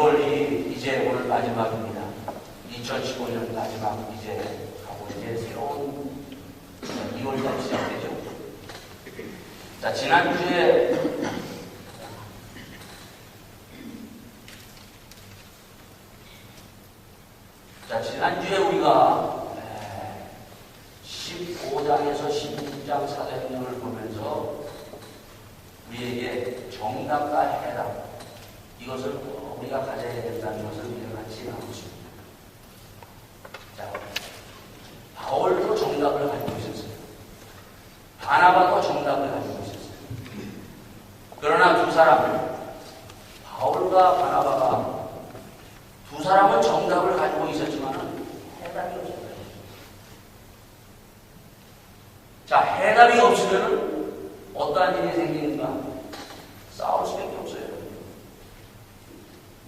2월 2일 이제 오늘 마지막입니다. 2015년 마지막 이제 하고 이제 새로운 2월달이 시작되죠. 자, 지난주에 우리가 15장에서 16장 사도행전을 보면서 우리에게 정답과 해답, 이것을 우리가 가져야 된다는 것을 우리가 같이 나눴습니다. 자, 바울도 정답을 가지고 있었어요. 바나바도 정답을 가지고 있었어요. 그러나 두 사람, 바울과 바나바가 두 사람은 정답을 가지고 있었지만 해답이 없었어요. 자, 해답이 없으면 어떠한 일이 생기는가? 싸울 수밖에 없어요.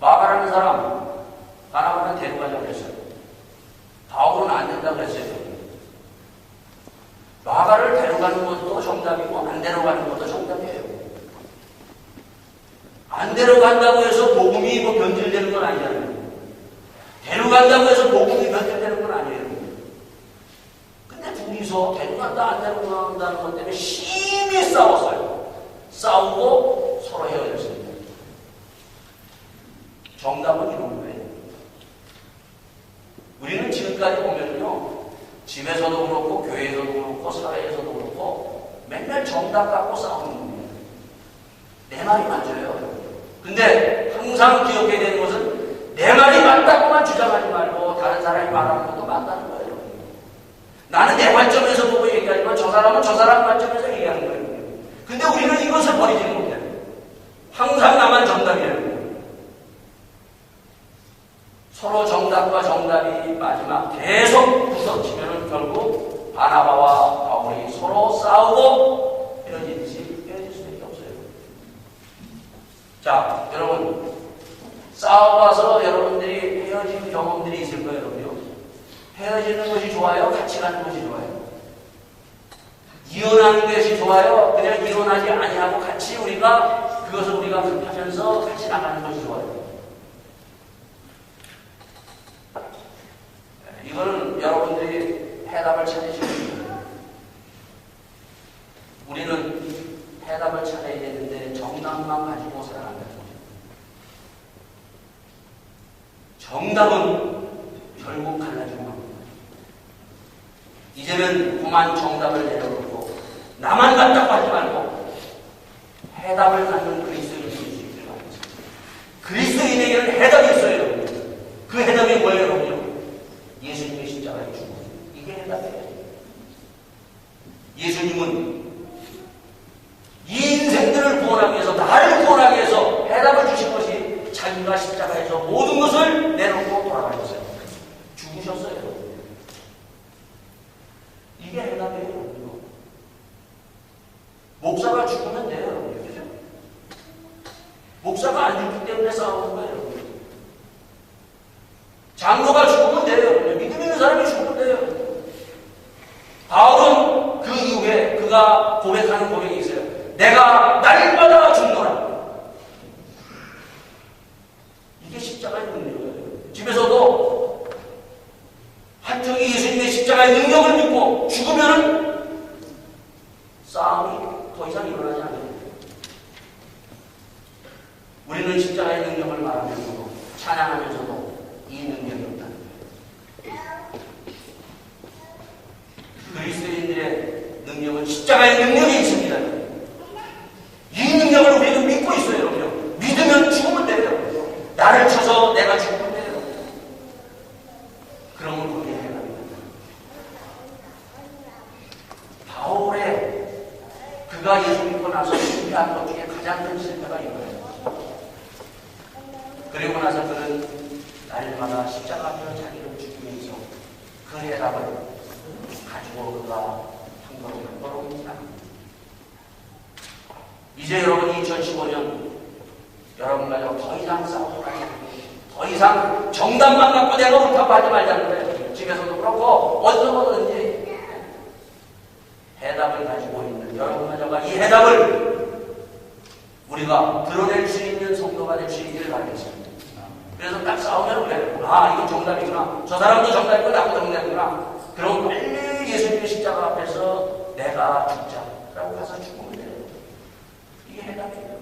마가라는 사람, 바나바는 데려가자고 그랬어요. 바울은 안 된다고 그랬어요. 마가를 데려가는 것도 정답이고 안 데려가는 것도 정답이에요. 안 데려간다고 해서 복음이 변질되는 건 아니잖아요. 데려간다고 해서 복음이 변질되는 건 아니에요. 근데 둘이서 데려간다 안 데려간다는 것 때문에 심히 싸웠어요. 싸우고 서로 헤어졌습니다. 정답은 이런 거예요. 우리는 지금까지 보면요, 집에서도 그렇고 교회에서도 그렇고 사회에서도 그렇고 맨날 정답 갖고 싸우는 겁니다. 내 말이 맞아요. 근데 항상 기억해야 되는 것은 내 말이 맞다고만 주장하지 말고 다른 사람이 말하는 것도 맞다는 거예요. 나는 내 관점에서 보고 얘기하지만 저 사람은 저 사람 관점에서 얘기하는 거예요. 근데 우리는 이것을 버리지 못해요. 항상 나만 정답이에요. 서로 정답과 정답이 마지막 계속 부서지면 결국 바나바와 바울이 서로 싸우고 헤어질 수밖에 없어요. 자, 여러분, 싸워봐서 여러분들이 헤어진 경험들이 있을 거예요. 여러분요. 헤어지는 것이 좋아요? 같이 가는 것이 좋아요? 이혼하는 것이 좋아요? 그냥 이혼하지 아니하고 같이 그것을 우리가 하면서 같이 나가는 것이 좋아요? 이거는 여러분들이 해답을 찾으시면 돼요. 우리는 해답을 찾아야 되는데 정답만 가지고 살아간다는 거죠. 정답은 결국 갈라지는 겁니다. 이제는 그만 정답을 내려놓고 나만 같다고 하지 말고 해답을 갖는 그리스도인이 될 수 있기를 바랍니다. 그리스도인에게는 해답이 있어요. 그 해답이 뭐예요, 여러분요? 예수님의 십자가의 죽음. 이게 해답이에요. 예수님은 이 인생들을 구원하기 위해서, 나를 구원하기 위해서 해답을 주신 것이 자기가 십자가에서 모든 것을 내놓고 돌아가셨어요. 죽으셨어요. 이게 해답이에요. 목사가 죽으면 돼요. 그죠? 목사가 안 죽기 때문에 싸우는 거예요. 장로가 죽으면 돼요. 믿음 있는 사람이 죽으면 돼요. 바울은 그 이후에 그가 고백하는 고백이 있어요. 내가 날마다 죽노라. 이게 십자가의 능력이에요. 집에서도 한쪽이 예수님의 십자가의 능력을 믿고 죽으면 싸움이 더 이상 일어나지 않아요. 우리는 십자가의 능력을 말하면서도 찬양하면서도 이 능력이 없다는 거예요. 그리스도인들의 능력은 십자가의 능력이 있습니다. 이 능력을 우리는 믿고 있어요. 여러분. 믿으면 죽으면 돼요. 나를 쳐서 내가 죽으면 돼요. 그러면 그게 해답입니다. 바울의 그가 예수 믿고 나서 실패한 것 중에 가장 큰 실패가 이거예요. 그리고 나서 그는 날마다 십자가 앞에서 자기를 죽이면서 그 해답을 가지고 그가 한 걸음 나갑니다. 이제 여러분 2015년 여러분 가지고 더 이상 싸우지 말자는 거예요. 더 이상 정답만 갖고 내가 옳다고 하지 말자는 거예요. 집에서도 그렇고 어디서 보든지 해답을 가지고 있는 여러분 가져가 이 해답을 우리가 드러낼 수 있는 성도가 될 수 있기를 바라겠습니다. 싸우면 그래. 아, 이거 정답이구나. 저 사람도 정답이고 나도 정답이구나. 그럼 빨리 예수님의 십자가 앞에서 내가 죽자라고 가서 죽으면 돼요. 이게 해답이에요.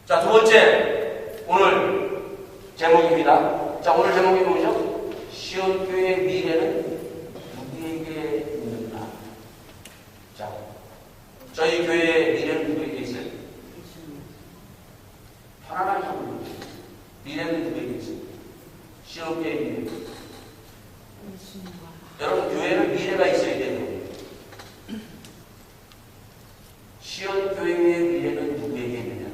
자, 두 번째 오늘 제목입니다. 자, 오늘 제목이 뭐죠? 시온교회의 미래는 누구에게 있는가? 자, 저희 교회의 미래는 누구에게 있어요? 편안하게 하면 미래는 누구에게 있어요? 시온교회의 미래. 여러분, 교회는 미래가 있어야 돼요. 시온교회의 미래는 누구에게 있느냐?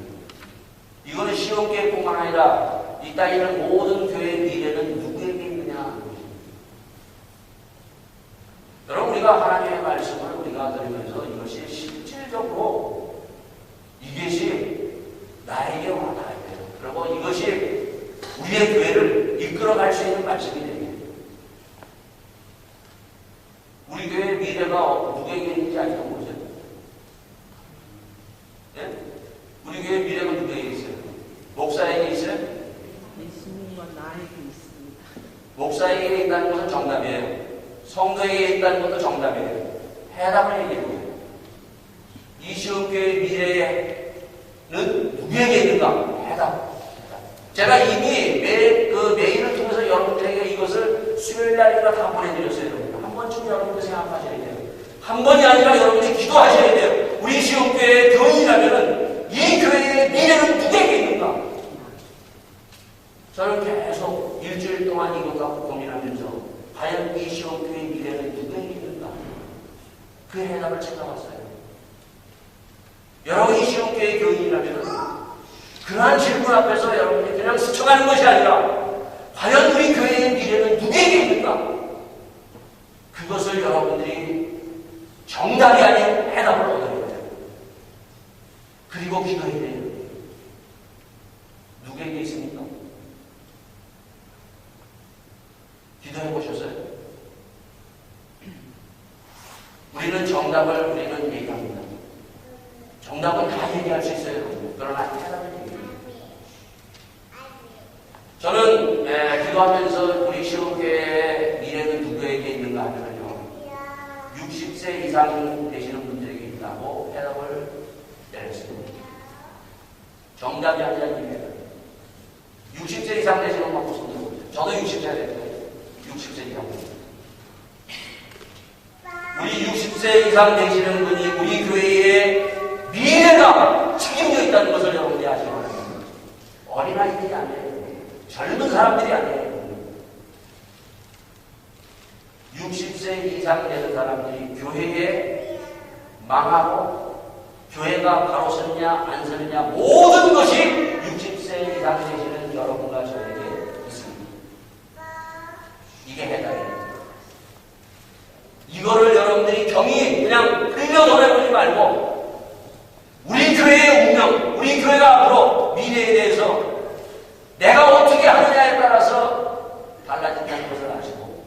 이거는 시온교회뿐만 아니라 이 땅에 있는 모든 교회의 미래는 누구에게 있느냐? 여러분, 우리가 하나님의 말씀을 우리가 들으면서 이것이 실질적으로 이것이 나에게 와닿아야 돼요. 그리고 이것이 우리의 교회를 이끌어갈 수 있는 말씀이 돼요. 우리 교회의 미래가 누구에게 있는지 아직도 모르죠? 네? 우리 교회의 미래가 누구에게 있어요? 목사에게 있어요? 예수님과 나에게 있습니다. 목사에게 있다는 것은 정답이에요. 성도에게 있다는 것도 정답이에요. 해답을 얘기해요. 이 시온교회의 미래는 누구에게 있는가? 해답. 제가 이미 메일을 통해서 여러분들에게 이것을 수요일날이나 다 보내드렸어요. 한 번쯤 여러분들 생각하셔야 돼요. 한 번이 아니라 여러분들이 기도하셔야 돼요. 우리 시온교회의 교인이라면 이 교회의 미래는 누구에게 있는가? 저는 계속 일주일 동안 이것과 고민하면서 과연 이 시온교회의 미래는 누구에게 있는가? 그 해답을 찾아왔어요. 여러분, 이 시온교회의 교인이라면 그러한 질문 앞에서 여러분이 그냥 스쳐가는 것이 아니라 과연 우리 교회의 미래는 누구에게 있는가? 그것을 여러분들이 정답이 아닌 해답을 얻어야 돼요. 그리고 기도해야 돼요. 누구에게 있습니까? 기도해 보셨어요? 우리는 정답을 얘기합니다. 정답은 다 얘기할 수 있어요. 그러나 해답을 얘기해요. 저는 기도하면서 우리 시온교회의 미래는 누구에게 있는가 하면요, 60세 이상 되시는 분들에게 있다고 해답을 내렸습니다. 정답이 아니라 얘기해요. 60세 이상 되시는 건 무슨 소리예요? 저도 60세 됐어요. 60세 이상. 우리 60세 이상 되시는 분이 우리 교회의 미래가 책임져 있다는 것을 여러분들이 아시기 바랍니다. 어린아이들이 아니에요. 젊은 사람들이 아니에요. 60세 이상 되는 사람들이 교회에 망하고 교회가 바로 서느냐 안 서느냐 모든 것이 60세 이상 되시는 여러분과 저에게 있습니다. 이게 해답이에요. 이거를 여러분들이 경히 그냥 흘려보내보지 말고 우리 교회의 운명, 우리 교회가 앞으로 미래에 대해서 내가 어떻게 하느냐에 따라서 달라진다는 것을 아시고,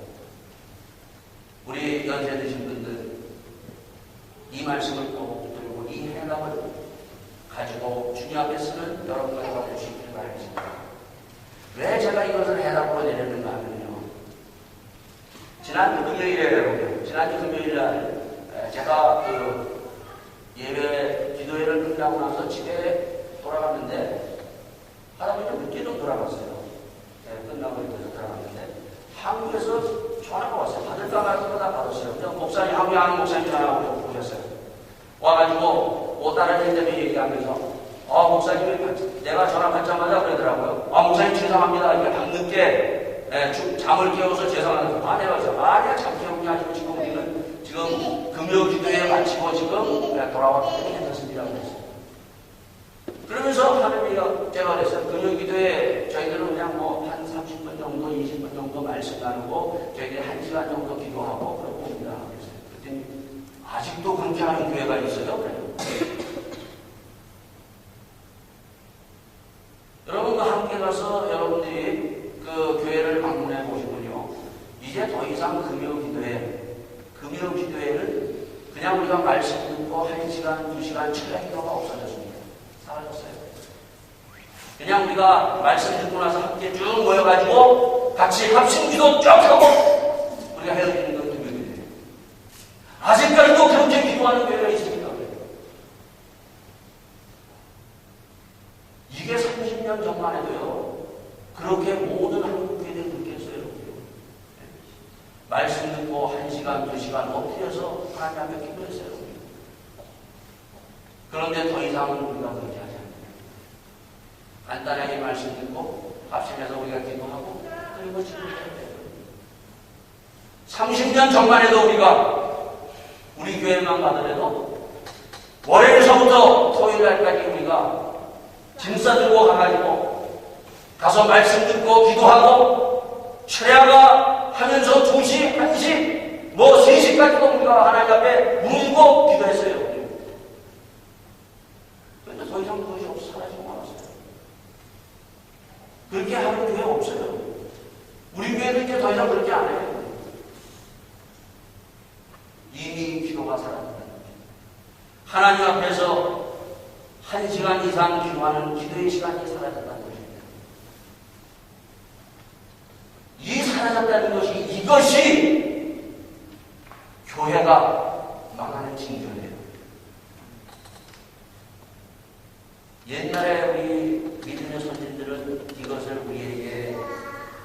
우리 연세 드신 분들 이 말씀을 꼭 들고 이 해답을 가지고 주님 앞에 쓰는 여러분과 저와 되시길 바라겠습니다. 왜 제가 이것을 해답으로 내렸는가 하면요, 지난 금요일날 제가 예배 기도회를 끝나고 나서 집에 돌아갔는데 하다 보니까 늦게 좀 돌아갔어요. 끝나고 이렇게 돌아갔는데 한국에서 전화가 왔어요. 받을까 말까 다 받았어요. 목사님, 한국에 아는 목사님 전화가 오셨어요. 와가지고 뭐 다른 일 때문에 얘기하면서 목사님이 내가 전화 받자마자 그러더라고요. 목사님 죄송합니다. 이렇게 밤늦게 잠을 깨워서 죄송합니다. 내가 그래서 내가 잠 깨우는 게 아니고 지금 우리는 지금 금요 기도회 마치고 지금 돌아왔기 때문에 괜찮습니다. 그랬어요. 그러면서 하나님이 제가 그랬어요. 금요기도에 저희들은 그냥 뭐 한 30분 정도, 20분 정도 말씀 나누고 저희들이 1시간 정도 기도하고 그러고 옵니다. 그랬더니 아직도 그렇게 하는 교회가 있어요? 그래요. 여러분과 함께 가서 여러분들이 그 교회를 방문해 보시면요, 이제 더 이상 금요기도회는 그냥 우리가 말씀 듣고 1시간, 2시간 철야 기도가 없어졌습니다. 사라졌어요. 그냥 우리가 말씀 듣고 나서 함께 쭉 모여가지고 같이 합심기도 쭉 하고 우리가 헤어지는 건 교회예요. 아직까지도 그렇게 기도하는 교회가 있습니다. 이게 30년 전만 해도요, 그렇게 모든 한국 교회들이 그렇게 했어요. 말씀 듣고 1시간, 2시간 엎드려서 하나님 앞에 기도했어요. 그런데 더 이상은 우리가 그렇게 하지 않아요. 간단하게 말씀 듣고 합심해서 우리가 기도하고 그리고 지금 30년 전만 해도 우리 교회만 가더라도 월요일서부터 토요일날까지 우리가 짐 싸들고 가서 말씀 듣고 기도하고 철야가 하면서 2시, 1시, 3시까지도 우리가 하나님 앞에 울고 기도했어요. 그런데 더 이상 그것이 없어 사라지고 말았어요. 그렇게 하는 교회 없어요. 우리 교회도 이제 더 이상 그렇게 안 해요. 이미 기도가 사라진다는 거죠. 하나님 앞에서 1시간 이상 기도하는 기도의 시간이 사라졌다는 것입니다. 이 사라졌다는 것이 이것이 교회가 망하는 징조예요. 옛날에 우리 믿음의 선진들은 이것을 우리에게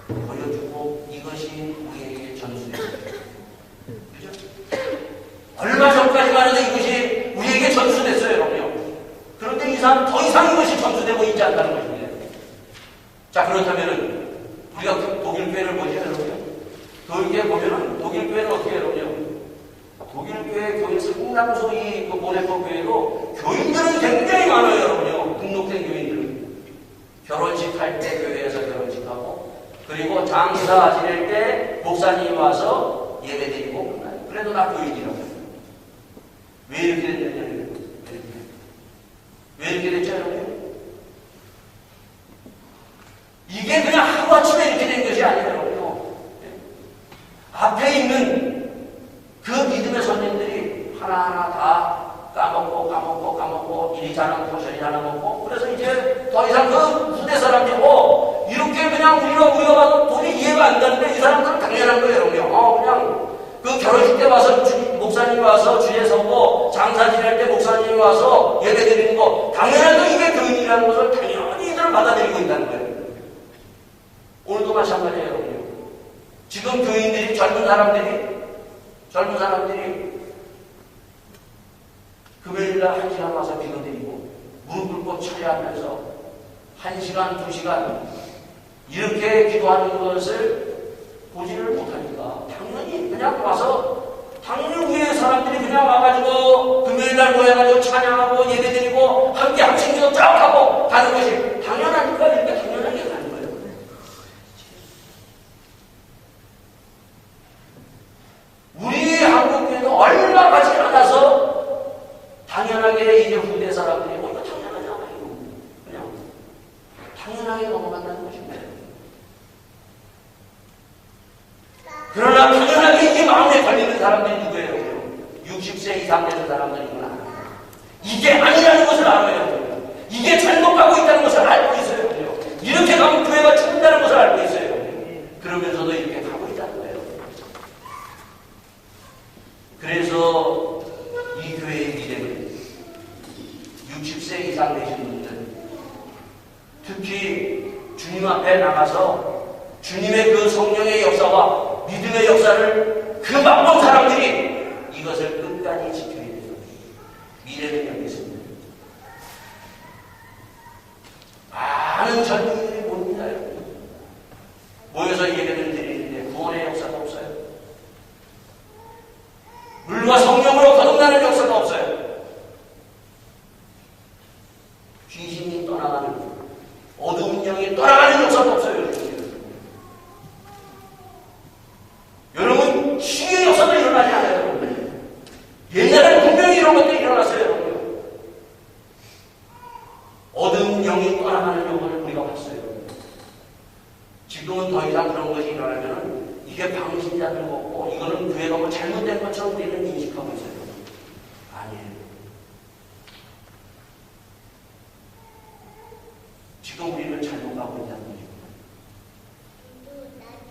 보여주고 이것이 우리에게 전수했어요. 그죠? 얼마 전까지만 해도 이것이 우리에게 전수됐어요, 여러분요. 그런데 더 이상 이것이 전수되고 있지 않다는 것입니다. 자, 그렇다면은 우리가 독일 교회를 보죠, 여러분. 독일 교회 보면은 독일 교회는 어떻게 해요, 여러분요? 독일 교회 교인 상당수 그 모네코 교회로 교인들은 굉장히 많아요, 여러분요. 등록된 교인들은. 결혼식 할 때 교회에서 결혼식하고, 그리고 장사 지낼 때 목사님이 와서 예배 드리고 끝나요. 그래도 나 교인이라고 해요. 왜 이렇게 됐느냐, 왜 이렇게 됐죠, 여러분? 이게 그냥 하루아침에 이렇게 된 것이 아니에요, 여러분. 앞에 있는 그 믿음의 선생님들이 하나하나 다 까먹고 이리 자랑하고 저리 자랑하고 그래서 이제 더 이상 그 후대 사람들이 이렇게 그냥 우리가 봐도 도저히 이해가 안 되는데 이 사람들은 당연한 거예요, 여러분. 그냥 그 결혼식 때 와서 목사님이 와서 주에 서고 장사 지낼 때 목사님이 와서 예배 드리는 거 당연하도 이게 교인이라는 것을 당연히 이들은 받아들이고 있다는 거예요. 오늘도 마찬가지예요, 여러분. 지금 교인들이 젊은 사람들이 금요일날 1시간 와서 기도드리고 무릎 꿇고 철야하면서 1시간, 2시간 이렇게 기도하는 것을 보지를 못하니까 당연히 그냥 와서 당연히 위에 사람들이 그냥 와가지고 금요일날 모여가지고 찬양하고 예배드리고 함께 합심기도 쫙 하고 가는 것이 당연하니까 이렇게 당연하게 가는 거예요. 우리 한국교회도 얼마 가지 않아서 당연하게 이제 후대 사람들이 이거 당연하잖아요. 그냥 당연하게 넘어간다는 것입니다. 그러나 당연하게 이게 마음에 걸리는 사람들이 누구예요? 60세 이상 되는 사람들이구나. 이게 아니라는 것을 알아요. 이게 잘못 가고 있다는 것을 알고 있어요. 이렇게 가면 교회가 죽는다는 것을 알고 있어요. 그러면서도 이렇게 가고 있다는 거예요. 그래서 이 교회의 미래는 60세 이상 되신 분들, 특히 주님 앞에 나가서 주님의 그 성령의 역사와 믿음의 역사를 그 맛본 사람들이 이것을 끝까지 지켜야 돼요. 미래는 여기 있습니다. 많은 젊은이들이 모입니다. 모여서 예배를 드리는데 구원의 역사가 없어요. 물과 성령으로 거듭나는 역사가 없어요. 귀신이 떠나가는, 어두운 영이 떠나가는 역사가 없어요. 여러분, 치유의 역사도 일어나지 않아요, 여러분. 옛날에는 분명히 이런 것들이 일어났어요, 여러분. 어두운 영이 떠나가는 영혼을 우리가 봤어요. 지금은 더 이상 그런 것이 일어나면 이게 방신자들 같고 이거는 교회가 뭐 잘못된 것처럼 우리는 인식하고 있어요. 아니에요. 지금 우리는 잘못 가고 있다는 거죠.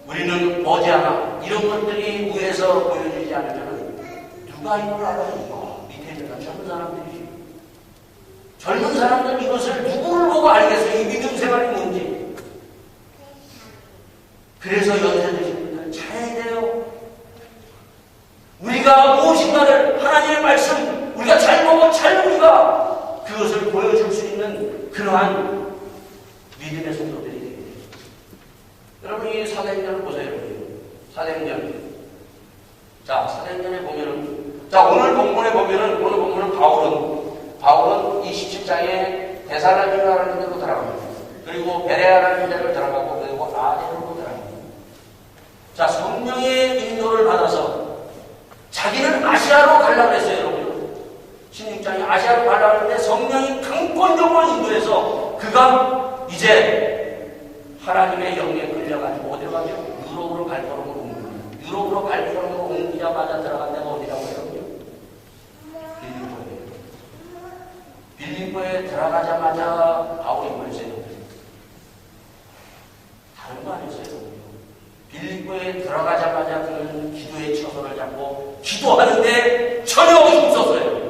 우리는 머지않아 이런 것들이 위에서 보여지지 않으면 누가 이걸 알아요? 밑에 있는 젊은 사람들이지. 젊은 사람들은 이것을 누구를 보고 알겠어요? 이 믿음 생활이 뭔지. 그래서 연세 드신 분들은 잘해야 돼요. 우리가 무엇인가를 하나님의 말씀 우리가 잘 보고 잘 우리가 그것을 보여줄 수 있는 그러한 믿음의 성도들이 되게 돼요. 여러분 이 사도행전을 보세요. 사도행전. 자, 사도행전에 보면은 오늘 본문에 보면은 오늘 본문은 바울은 이 17장에 데살로니가라는 데로 들어갑니다. 그리고 베레아라는 데를 들어가고 그리고 아덴으로 들어갑니다. 자, 성령의 인도를 받아서 자기는 아시아로 가려고 했어요, 여러분. 16장에 아시아로 가려고 했는데 성령이 강권적으로 인도해서 그가 이제 하나님의 영에 끌려가지고 어디로 가죠? 유럽으로 발걸음으로 옮깁니다. 유럽으로 발걸음으로 옮기자마자 들어간 데가 어디라고 해요? 빌립보에 들어가자마자 바울이 뭘 했어요? 다른 거 아니었어요? 빌립보에 들어가자마자 그는 기도의 처소를 잡고 기도하는데 전혀 힘썼어요.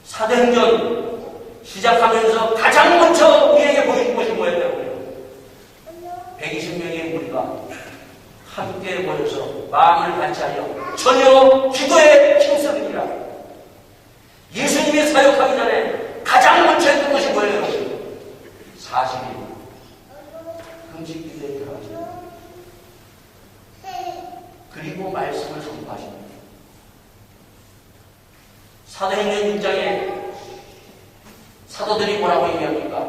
사도행전 시작하면서 가장 먼저 우리에게 보여준 것이 뭐였냐고요? 120명의 무리가 함께 모여서 마음을 같이하여 전혀 기도에 힘쓰느니라. 예수님이 사역하기 전에 가장 먼저 했던 것이 뭐예요? 40일 금식 기도에 들어가십니다. 그리고 말씀을 선포하십니다. 사도행전 1장에 사도들이 뭐라고 얘기합니까?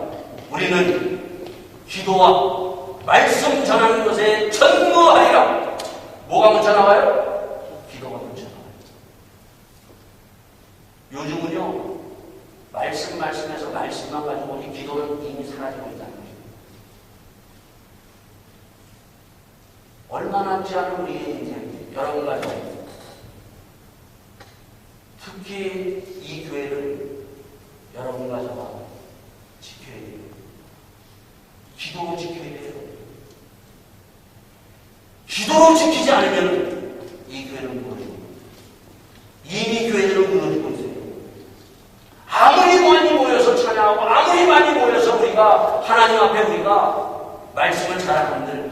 우리는 기도와 말씀 전하는 것에 전무하리라. 뭐가 먼저 나와요? 기도가 먼저 나와요. 요즘은요, 말씀에서 말씀만 가지고 이 기도는 이미 사라지고 있다는 거죠. 얼마 남지 않은 우리의 인생, 여러분 가정, 특히 이 교회를 여러분 가정과 지켜야 돼요. 기도로 지켜야 돼요. 기도로 지키지 않으면 이 교회는 무너집니다. 이미 교회들은 무너지고 있어요. 아무리 많이 모여서 찬양하고 아무리 많이 모여서 우리가 하나님 앞에 우리가 말씀을 잘하는들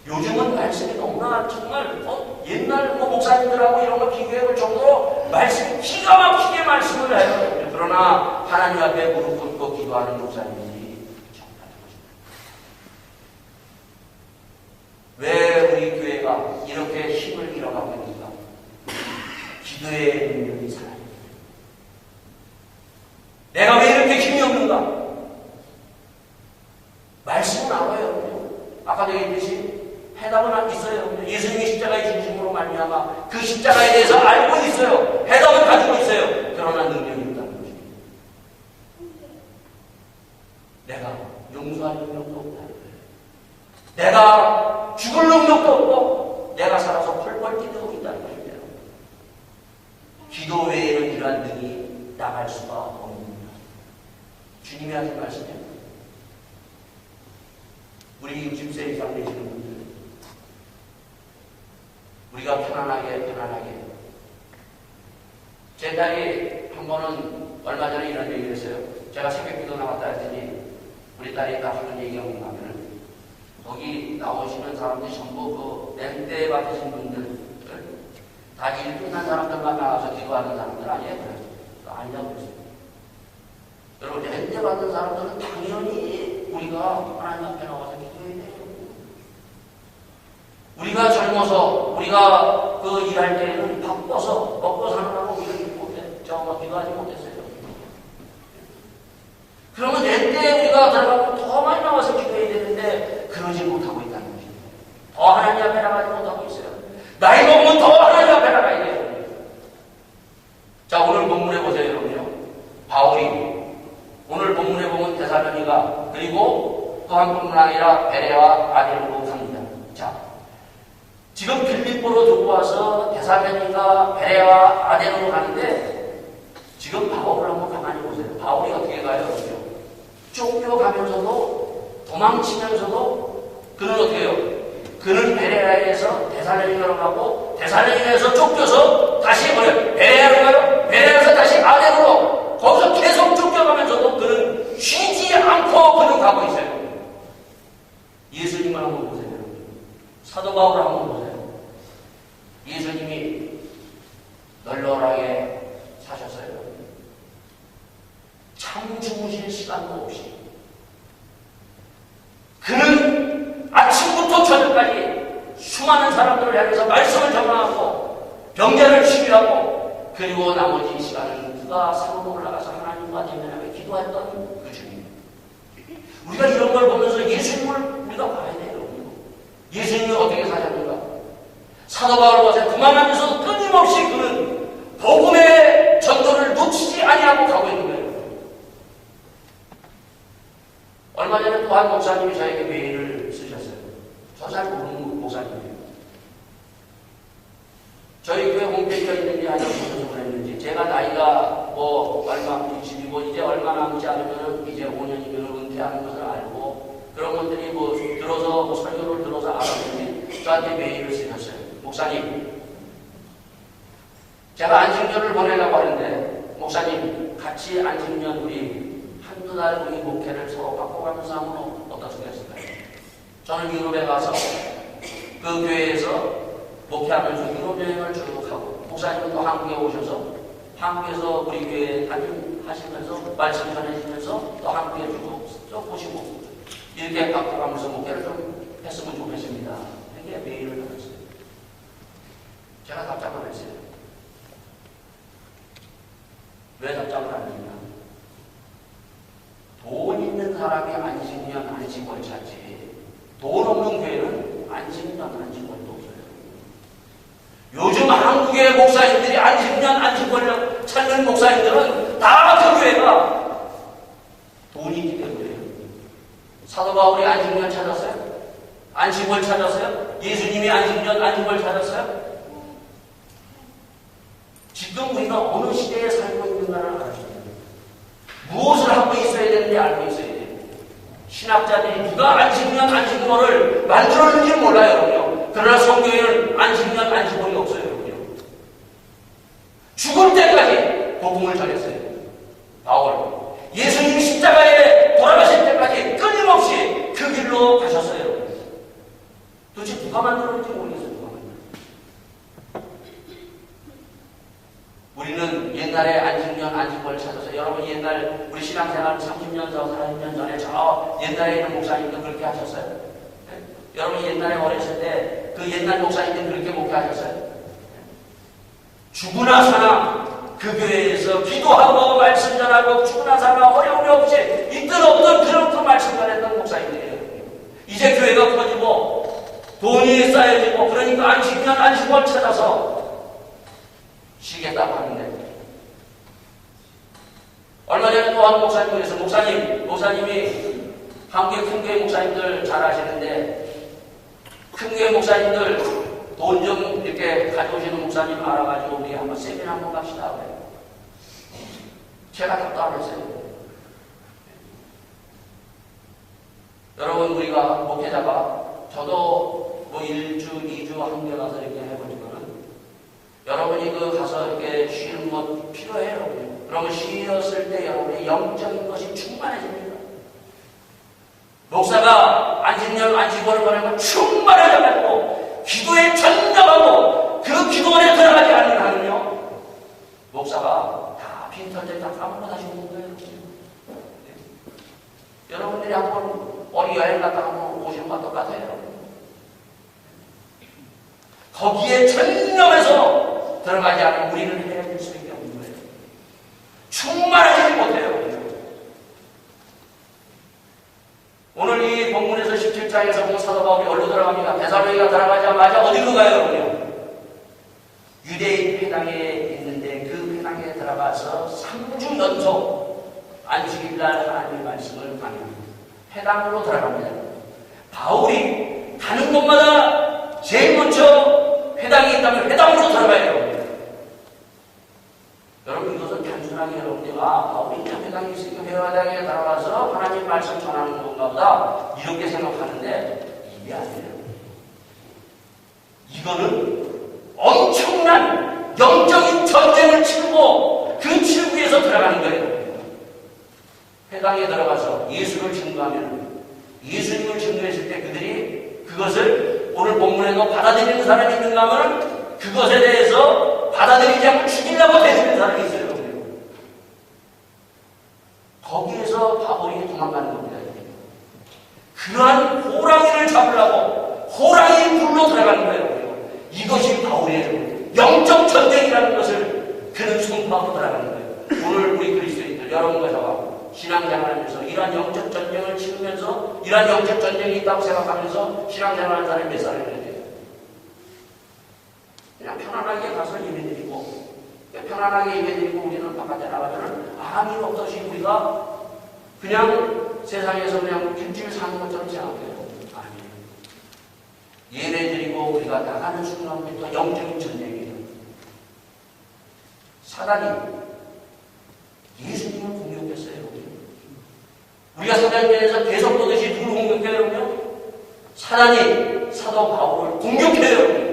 요즘은 말씀이 너무나 정말 옛날 목사님들하고 이런 거 비교해볼 정도로 말씀이 기가 막히게 말씀을 해요. 그러나 하나님 앞에 무릎 꿇고 기도하는 목사님들이 정말 왜 우리 교회가 이렇게 힘을 잃어가고 있는가? 기도의 능력이 사라집니다. 내가 왜 이렇게 힘이 없는가? 말씀은 알아요. 아까도 얘기했듯이 해답은 있어요. 예수님이 십자가의 중심으로 말미암아 그 십자가에 대해서 알고 있어요. 해답을 가지고 있어요. 그러나 능력이 없다는 거죠. 내가 용서할 능력도 없다는 거예요. 내가 죽을 능력도 없고 내가 살아서 펄펄 뛰고 있다는 것입니다. 기도 외에는 이러한 능이 나갈 수가 없습니다. 주님이 하신 말씀이에요. 우리 60세 이상 되시는 분들 우리가 편안하게 제 딸이 한 번은 얼마 전에 이런 얘기를 했어요. 제가 새벽기도 나갔다 했더니 우리 딸이 딱 하는 얘기가 뭔가 하면 거기 나오시는 사람들이 전부 그 렌트 받으신 분들 다 일 끝난 사람들만 나와서 기도하는 사람들 아니에요? 그래서 아니라고 그랬어요. 여러분 렌트 받는 사람들은 당연히 우리가 하나님 앞에 나와서 기도해야 돼요. 우리가 젊어서 우리가 그 일할 때에는 바빠서 먹고 사느라고 이렇게 기도하지 못했어요. 그러면 내 때 우리가 들어가면 더 많이 나와서 기도해야 되는데 그러지 못하고 있다는 것입니다. 더 하나님 앞에 나가지 못하고 있어요. 나이 먹으면 더 하나님 앞에 나가야 돼요. 자, 오늘 본문에 보세요, 여러분요. 바울이 오늘 본문에 보면 데살로니가 그리고 또 한 뿐만 아니라 베레와 아덴으로 갑니다. 자, 지금 빌립보로 두고 와서 데살로니가 베레와 아덴으로 가는데 지금 바울을 한번 가만히 보세요. 바울이 어떻게 가요? 쫓겨가면서도 도망치면서도 그는 어떻게 해요? 그는 베레아에서 데살로니가로 가고 데살로니가에서 쫓겨서 다시 베레아로 가요. 베레아에서 다시 아덴으로 거기서 계속 쫓겨가면서도 그는 쉬지 않고 그는 가고 있어요. 예수님을 한번 보세요. 사도 바울을 한번 보세요. 예수님이 널널하게 사셨어요. 참 주무실 시간도 없이 그는 아침부터 저녁까지 수많은 사람들을 향해서 말씀을 전하고 병자를 치유하고 그리고 나머지 시간은 그가 산으로 올라가서 하나님과 대면하며 기도했던 그 주님. 우리가 이런 걸 보면서 예수님을 우리가 봐야 돼요. 예수님이 어떻게 사셨는가? 사도 바울 보세요. 그만하면서 끊임없이 그는 복음의 전도를 놓치지 아니하고 가고 있는 거예요. 얼마 전에 또 한 목사님이 저에게 메일을 쓰셨어요. 저 잘 모르는 목사님이에요. 저희 교회 홈페이지가 있는지 아니면 무슨 보냈는지 제가 나이가 뭐 얼마 60이고 이제 얼마 남지 않으면 이제 5년이면 은퇴하는 것을 알고 그런 분들이 뭐 들어서 뭐 설교를 들어서 알았는지 저한테 메일을 쓰셨어요. 목사님, 제가 안식년을 보내려고 하는데 목사님 같이 안식년 우리 한두 달 우리 목회를 서로 바꿔가면서 하면 어떻겠을까요? 저는 유럽에 가서 그 교회에서 목회하면서 유럽 여행을 쭉 하고 목사님은 또 한국에 오셔서 한국에서 우리 교회 하시면서 말씀 전해주면서 또 한국에 쭉 보시고 이렇게 바꿔가면서 목회를 좀 했으면 좋겠습니다. 이렇게 메일을 받았어요. 제가 답장을 했어요. 왜 답장을 안 했냐? 돈 있는 사람이 안식년 안식월 찾지 돈 없는 교회는 안식년 안식월도 없어요. 요즘 한국의 목사님들이 안식년 안식월을 찾는 목사님들은 다 그 교회가 돈이 있기 때문에요. 사도 바울이 안식년 찾았어요? 안식월 찾았어요? 예수님이 안식년 안식월 찾았어요? 지금 우리가 어느 시대에 살고 있는가를 알아야 돼요. 무엇을 하고 있어야 되는지 알고 있어야 돼요. 신학자들이 누가 안식년 안식월을 만들었는지 몰라요. 여러분요. 그러나 성경에는 안식년 안식월이 없어요. 여러분요. 죽을 때까지 복음을 전했어요. 바울. 예수님이 십자가에 돌아가실 때까지 끊임없이 그 길로 가셨어요. 도대체 누가 만들었는지 모르겠어요. 누가 만들었는지. 우리는 옛날에 안식년 안식월 찾아서 여러분 옛날 우리 신앙생활 30년 전 40년 전에 저 옛날에 있는 목사님도 그렇게 하셨어요? 네? 여러분 옛날에 어렸을 때 그 옛날 목사님들 그렇게 목회하셨어요? 죽으나 사나 그 교회에서 기도하고 말씀 전하고 죽으나 사나 어려움이 없이 있든 없든 그런 말씀 전했던 목사님들이에요. 이제 교회가 커지고 돈이 쌓여지고 그러니까 안식년 안식월 찾아서 쉬겠다고 하는데 얼마 전에 또 한 목사님께서 목사님이 한국의 큰교회 목사님들 잘 아시는데 큰교회 목사님들 돈 좀 이렇게 가져오시는 목사님 알아가지고 우리 한번 세미나 한번 갑시다 그래요. 제가 답도 안 했어요. 여러분 우리가 목회자가 저도 뭐 1주, 2주 한국에 가서 이렇게 해보지만은 여러분이 그 가서 이렇게 쉬는 것 필요해요. 그러면 쉬었을 때 여러분의 영적인 것이 충만해집니다. 목사가 안식년 안식월을 보내면 충만해져가지고 기도에 전념하고 그 기도 안에 들어가지 않는 한은요 목사가 다 빈털들 다 까먹고 다시 오는 거예요. 네. 여러분들이 한번 어디 여행 갔다 한번 오시는 것 똑같아요. 거기에 전념해서 들어가지 않으면 우리는 헤어질 수밖에 없는 거예요. 충만하지 못해요. 오늘 이 본문에서 17장에서 보면 사도 바울이 어디로 들어갑니까? 데살로니가 들어가자마자 어디로 가요? 여러분요? 유대인 회당에 있는데 그 회당에 들어가서 3주 연속 안식일날 하나님의 말씀을 강의합니다. 회당으로 들어갑니다. 바울이 가는 곳마다 제일 먼저 회당이 있다면 회당으로 들어가야 돼요. 여러분 이것은 단순하게 여러분들이 바울이 있다면 회당이 있으니까 회당에 들어가서 하나님 말씀 전하는 건가 보다 이렇게 생각하는데 이게 아니에요. 이거는 엄청난 영적인 전쟁을 치르고 그 치르기에서 들어가는 거예요. 회당에 들어가서 예수를 증거하면 예수님을 증거했을 때 그들이 그것을 오늘 본문에도 받아들이는 사람이 있는가 하면 그것에 대해서 받아들이지 않고 죽이려고 대주는 사람이 있어요. 거기에서 바울이 도망가는 겁니다. 그러한 호랑이를 잡으려고 호랑이 불로 들어가는 거예요. 이것이 바울의 영적 전쟁이라는 것을 그는 선포하고 들어가는 거예요. 오늘 우리 그리스도인들 여러분과 저와 신앙생활하면서 이러한 영적 전쟁을 치르면서 이러한 영적 전쟁이 있다고 생각하면서 신앙생활하는 사람이 몇 살이 돼야 돼요? 그냥 편안하게 가서 예배드리고 편안하게 예배드리고 우리는 바깥에 나가면 아무 일 없듯이 우리가 그냥 세상에서 그냥 일주일 사는 것처럼 생각해요. 아니에요. 예배드리고 우리가 나가는 순간부터 영적인 전쟁이에요. 사단이 예수님을 공격했어요. 우리가 사단에서 계속 보듯이 누굴 공격해요? 사단이 사도 바울을 공격해요.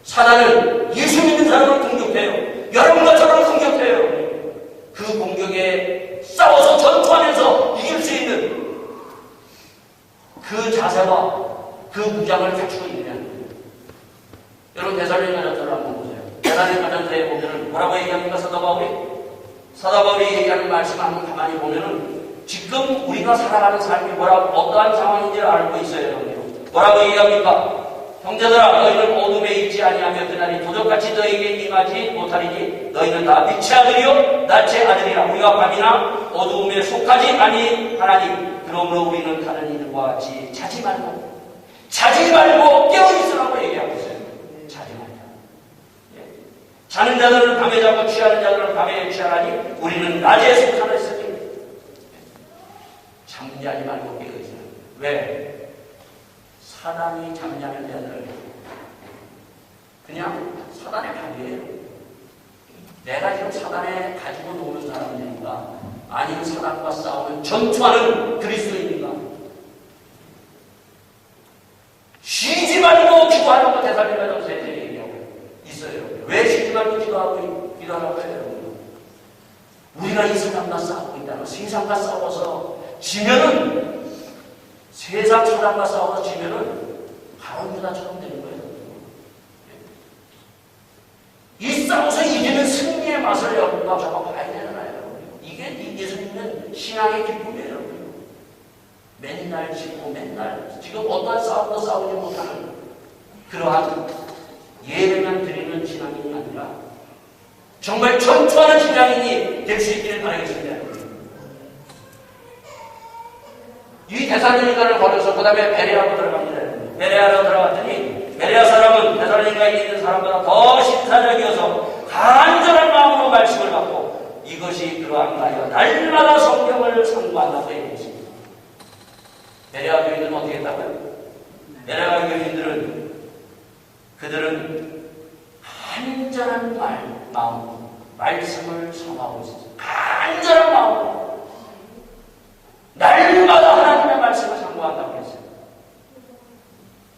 사단은 예수 믿는 사람을 공격해요. 여러분과 저를 공격해요. 그 공격에 싸워서 전투하면서 이길 수 있는 그 자세와 그 무장을 갖추고 있느냐. 여러분 데살로니가전서를 한번 보세요. 데살로니가전서에 보면은 뭐라고 얘기합니까? 사도 바울이 얘기하는 말씀을 한번 가만히 보면은 지금 우리가 살아가는 삶이 어떠한 상황인지를 알고 있어요. 여러분. 뭐라고 얘기합니까? 형제들아 너희는 어둠에 있지 아니하며 그날이 도적같이 너희에게 임하지 못하리니 너희는 다 빛의 아들이요 낮의 아들이라. 우리가 밤이나 어두움에 속하지 아니하나니 그러므로 우리는 다른 이들과 같이 자지 말고 깨어있으라고 얘기하고 있어요. 자지 말자. 자는 자들은 밤에 자고 취하는 자들은 밤에 취하라니 우리는 낮에 속하라 했으니 잠자지 말고 깨어있으라. 왜? 사단이 잠자는 자들을 그냥 사단의 밥이에요. 내가 지금 사단에 가지고 노는 사람이니까 아니면 사단과 싸우는 전투하는 그리스도인인가. 쉬지 말고 기도하라고 데살로니가전서에 얘기하고 있어요. 왜 쉬지 말고 기도하라고 해요? 우리가 이 사람과 싸우고 있다는 세상과 싸워서 지면은 세상 사람과 싸워서 지면은 바로 유다처럼 되는 거예요. 이 싸워서 이기는 승리의 맛을 여러분과 저가 봐야 되잖아요. 이게 예수님은 신앙의 기쁨이에요. 맨날 지고 맨날 지금 어떠한 싸움도 싸우지 못하는 그러한 예배만 드리는 신앙인이 아니라 정말 전투하는 신앙인이 될 수 있기를 바라겠습니다. 이 데살로니가를 버려서 그 다음에 베레아로 들어갑니다. 베레아로 들어갔더니 베레아 사람은 데살로니가에 있는 사람보다 더 신사적이어서 간절한 마음으로 말씀을 받고 이것이 그러한가요? 날마다 성경을 상고한다고 얘기했습니다. 베레아 교인들은 어떻게 했다고요? 베레아 교인들은 그들은 간절한 마음으로 말씀을 sam하고 있었어요. 간절한 마음으로 날마다 하나님의 말씀을 상고한다고 했어요.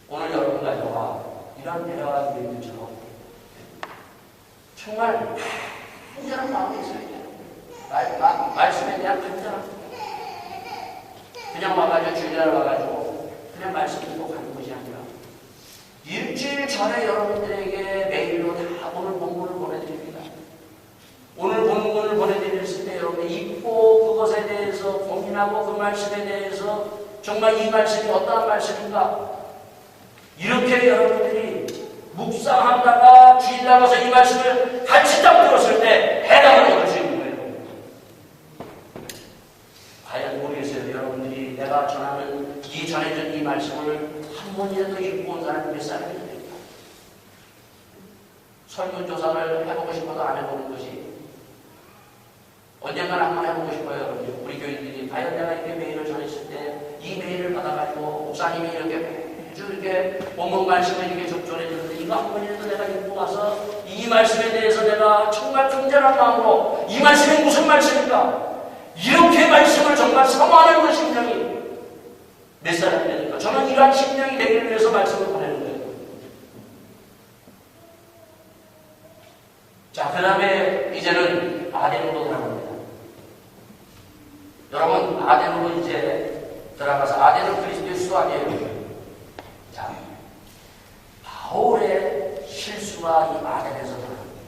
오늘 여러분과 저와 이런 베레아 교인들처럼 정말 간절한 마음이 있어야 돼요. 말씀에 대한 간절한 그냥 와가지고 주일날 와가지고 그냥 말씀 듣고 가는 것이 아니라 일주일 전에 여러분들에게 메일로 다 오늘 본문을 보내드립니다. 오늘 본문을 보내드렸을 때 여러분이 읽고 그것에 대해서 고민하고 그 말씀에 대해서 정말 이 말씀이 어떠한 말씀인가 이렇게 여러분들이 묵상하다가 주일날 와서 이 말씀을 같이 딱 들었을 때 해답을 얻을 수 있는 거예요. 과연 모르겠어요. 여러분들이 내가 전하는 전해준 이 말씀을 한 번이라도 읽고 온 사람이 몇 사람이 됩니까? 설문조사를 해보고 싶어도 안 해보는 것이 언젠가는 한번 해보고 싶어요. 여러분. 우리 교인들이 과연 내가 이렇게 메일을 전했을 때 이 메일을 받아가지고 목사님이 이렇게 매주 이렇게 본문 말씀을 이렇게 접전해 주는데 이거 한 번이라도 내가 읽고 와서 이 말씀에 대해서 내가 정말 긍정한 마음으로 이 말씀이 무슨 말씀인가? 이렇게 말씀을 정말 사모하는 그 심령이 몇 사람이 되니까 저는 이러한 심령이 되기 위해서 말씀을 보내는 거예요. 자, 그 다음에 이제는 아덴으로 들어갑니다. 여러분, 아덴으로 이제 들어가서, 아덴은 그리스도의 수 아니에요. 자, 바울의 실수가 이 아덴에서 들어갑니다.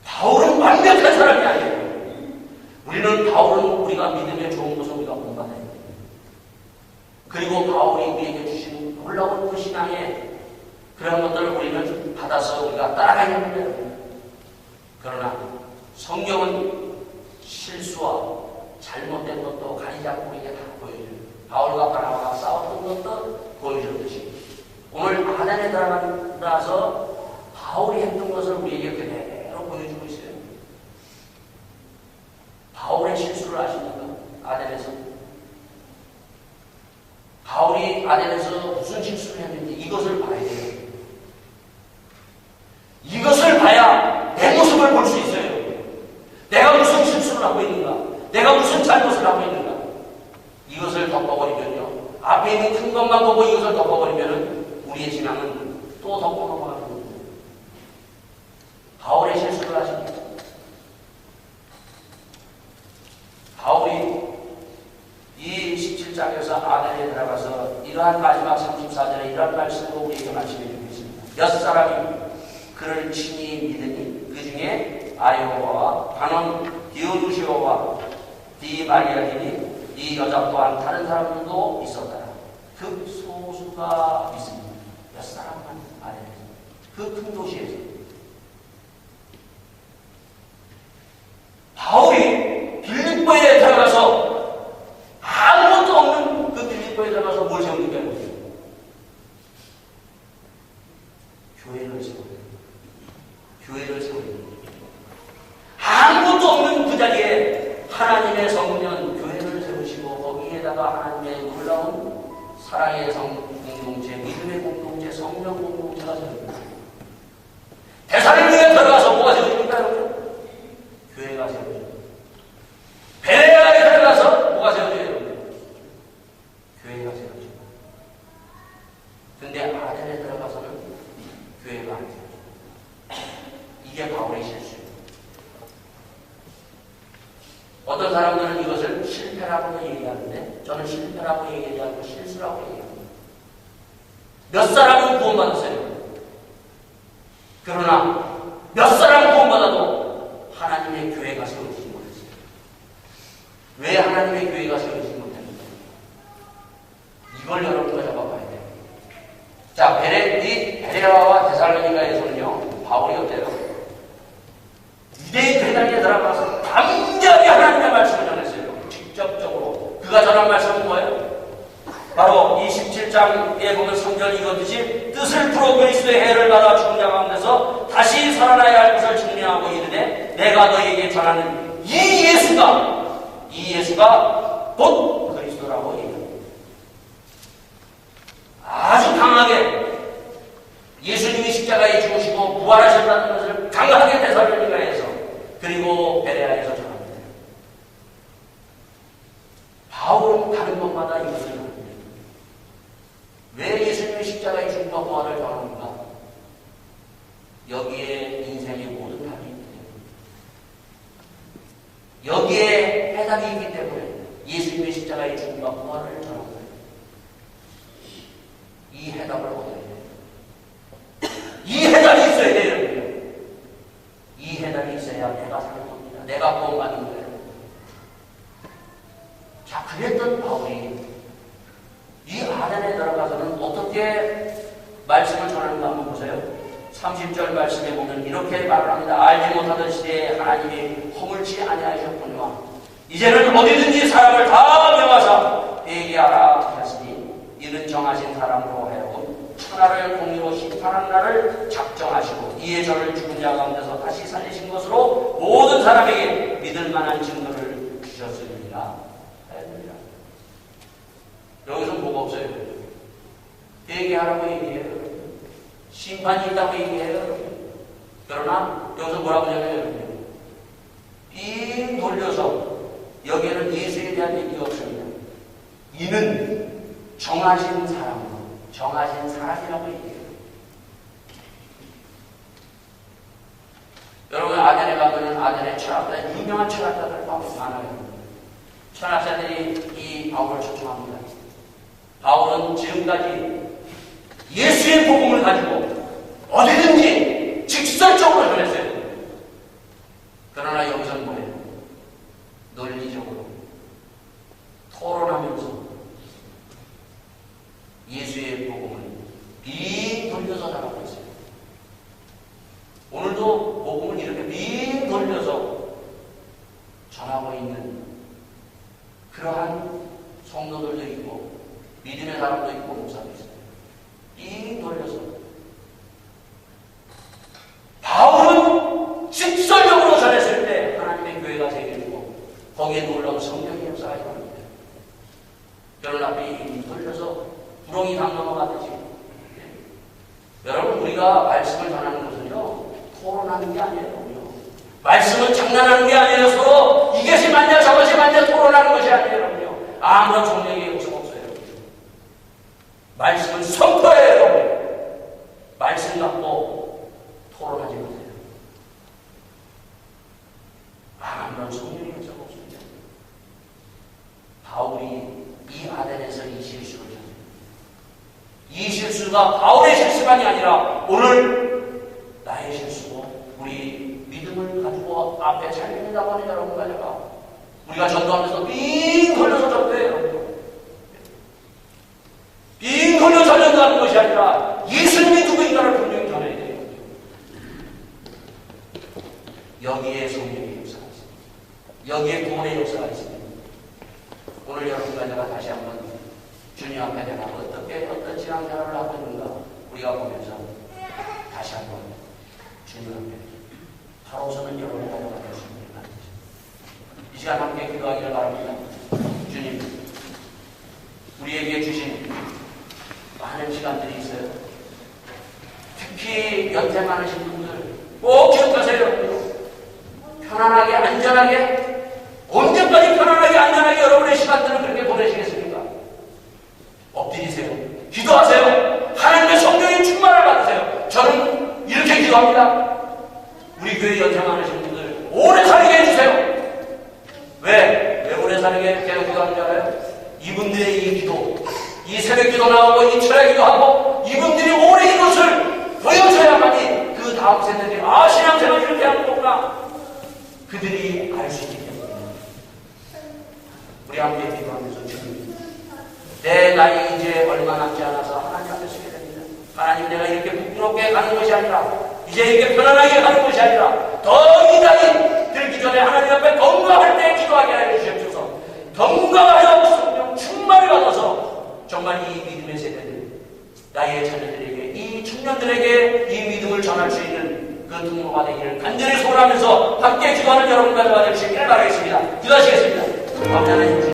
바울은 완벽한 사람이 아니에요. 바울은 우리가 믿음에 좋은 것을 우리가 공부해야 돼요. 그리고 바울이 우리에게 주신 놀라운 그 신앙의 그런 것들을 우리는 받아서 우리가 따라가야 됩니다. 그러나 성경은 실수와 잘못된 것도 가리지 않고 우리에게 다 보여줘요. 바울과 바나바가 싸웠던 것도 보여줬듯이 오늘 아덴에 들어가서 바울이 했던 것을 우리에게 그대로 보여주고 있어요. 바울의 실수를 아십니까? 아덴에서. 바울이 아덴에서 무슨 실수를 했는지 이것을 봐야 돼요. 이것을 봐야 내 모습을 볼 수 있어요. 내가 무슨 실수를 하고 있는가? 내가 무슨 잘못을 하고 있는가? 이것을 덮어버리면요. 앞에 있는 큰 것만 보고 이것을 덮어버리면 우리의 신앙은 또 덮고 넘어가는 겁니다. 바울의 실수를 아십니까? 바울이 이 17장에서 아덴에 들어가서 이러한 마지막 34절에 이러한 말씀으로 우리에게 말씀해 주고 있습니다. 몇 사람이 그를 친히 믿으니 그 중에 아리오바와 반원 디오누시오와 디마리아기니 이 여자 또한 다른 사람들도 있었더라. 그 소수가 있습니다. 몇 사람만 아덴에서 그 큰 도시에서 바울이 빌립보에 들어가서 아무것도 없는 그 빌립보에 들어가서 뭘 세우니까 교회를 세워요. 교회를 세워요. 아무것도 없는 그 자리에 하나님의 성전 교회를 세우시고 거기에다가 하나님의 놀라운 사랑의 공동체, 믿음의 공동체, 성령 공동체가 세워집니다. 대사를 위해 들어가서 뭐가 세워집니까? 교회가 세워집니다. 베레아에 들어가서 뭐가 세워져요? 교회가 세워집니다. 근데 아덴에 들어가서는 교회가 안 세워집니다. 이게 바울의 실수예요. 어떤 사람들은 이것을 실패라고 얘기하는데 저는 실패라고 얘기하지 않고 실수라고 얘기합니다. 몇 사람은 구원받았어요. 그러나 몇 사람 구원받아도 하나님의 교회가 세워지지 못했어요. 왜 하나님의 교회가 세워지지 못했는가? 이걸 여러분과 잡아봐야 돼요. 자, 베레아와 데살로니가에서는요, 바울이 어때요? 유대인 회당에 들어가서 담대하게 하나님의 말씀을 전했어요. 직접적으로. 그가 전한 말씀은 뭐예요? 바로 27장에 보면 성전이 이것듯이 뜻을 풀어 그리스도의 해를 받아 죽은 자 가운데서 다시 살아나야 할 것을 증명하고 이르되 내가 너에게 전하는 이 예수가 곧 그리스도라고 얘기합니다. 아주 강하게 예수님이 십자가에 죽으시고 부활하셨다는 것을 강하게 데살로니가에서 그리고 베레아에서 전합니다. 바울은 다른 것마다 이것을 전합니다. 왜 예수님의 십자가의 죽음과 부활을 전합니까? 여기에 인생의 모든 답이 있기 때문에, 여기에 해답이 있기 때문에 예수님의 십자가의 죽음과 부활을 전합니다. 이 해답을 얻어야 돼요. 이 해답이 있어야 돼요. 이 해답이 있어야 내가 사는 겁니다. 내가 구원받는 거예요. 자, 그랬던 바울이 이 아덴에 들어가서는 어떻게 말씀을 전하는가 한번 보세요. 30절 말씀에 보면 이렇게 말을 합니다. 알지 못하던 시대에 하나님이 허물지 아니하셨거니와 이제는 어디든지 사람을 다 명하사 회개하라 하셨으니 이는 정하신 사람으로 하여금 천하를 공의로 심판하는 날을 작정하시고 이에 저를 죽은 자 가운데서 다시 살리신 것으로 모든 사람에게 믿을 만한 증거를 주셨으리라. 여기서 뭐가 없어요? 회개하라고 얘기해요. 심판이 있다고 얘기해요. 그러나 여기서 뭐라고 얘기해요? 빙 돌려서 여기에는 예수에 대한 얘기가 없습니다. 이는 정하신 사람이라고 얘기해요. 여러분, 아덴에 가면 아덴의 철학자, 유명한 철학자들 많아요. 철학자들이 이 바울을 초청합니다. 바울은 지금까지 예수의 복음을 가지고 어디든지 직설적으로 전했어요. 그러나 여기서는 뭐예요? 논리적으로 토론하면서 예수의 복음을 빙 돌려서 전하고 있어요. 오늘도 복음을 이렇게 빙 돌려서 전하고 있는 그러한 성도들도 있고 믿음의 사람도 있고 목사도 있어요. 빙 돌려서 바울은 직설적으로 전했을 때 하나님의 교회가 세계되고 거기에 놀라운 성령의 역사가 일어납니다. 그러나 빙 돌려서 구렁이 당 넘어가듯이 여러분, 우리가 말씀을 전하는 것은요 토론하는 게 아니에요. 말씀은 장난하는 게 아니에요. 서로 이것이 맞냐 저것이 맞냐 토론하는 것이 아니에요. 아무런 성령의 역사가 없어요. 말씀은 선포해요. 말씀 갖고 토론하지 마세요. 아무런 성령의 역사가 없습니다. 바울이 이 아덴에서 이 실수를 했어요. 이 실수가 바울의 실수만이 아니라 오늘 나의 실수고 우리 믿음을 가지고 앞에 잘 믿는다고 하는 여러분과 제가 우리가 전도하면서 빙 돌려서 전도해요. 빙 돌려서 전도하는 것이 아니라 예수님이 누구인가를 분명히 전해야 돼요. 여기에 성령의 역사가 있습니다. 여기에 구원의 역사가 있습니다. 오늘 여러분과 제가 다시 한번 주님 앞에 내가 어떤 신앙생활을 하고 있는가 우리가 보면서 다시 한번 주님 앞에 하루서는 여러분과 제가 될 수 있는 것 같아요. 이 시간 함께 기도하기를 바랍니다. 주님, 우리에게 주신 많은 시간들이 있어요. 특히 연세 많으신 분들 꼭 기억하세요. 편안하게 안전하게 언제까지 편안하게 안전하게 여러분의 시간들을 그렇게 보내시겠습니까? 엎드리세요. 기도하세요. 하나님의 성령의 충만을 받으세요. 저는 이렇게 기도합니다. 우리 교회 연세 많으신 분들 오래 살게 해주세요. 왜 오래 살게 계속 기도하는 줄 알아요? 이분들의 이 기도, 이 새벽 기도 나오고 이 철야 기도하고 이분들이 오래 이것을 보여줘야만이 그 다음 세대들이 신앙생활 이렇게 하는 거구나 그들이 알 수 있기 때문에 우리 함께 기도하면서 주님, 내 나이 이제 얼마 남지 않아서 하나님 앞에 서게 됩니다. 하나님, 내가 이렇게 부끄럽게 가는 것이 아니라 이제 이렇게 편안하게 가는 것이 아니라 더 이 나이 들기 전에 하나님 앞에 건강할 때 기도하게 하여 주시옵소서. 건강하여 성령 충만을 받아서 정말 이 믿음의 세대들, 나의 자녀들에게, 이 청년들에게 이 믿음을 전할 수 있는 그 통로가 되기를 간절히 소원하면서 함께 기도하는 여러분과 저와 되시기를 바라겠습니다. 기도하시겠습니다. 아멘.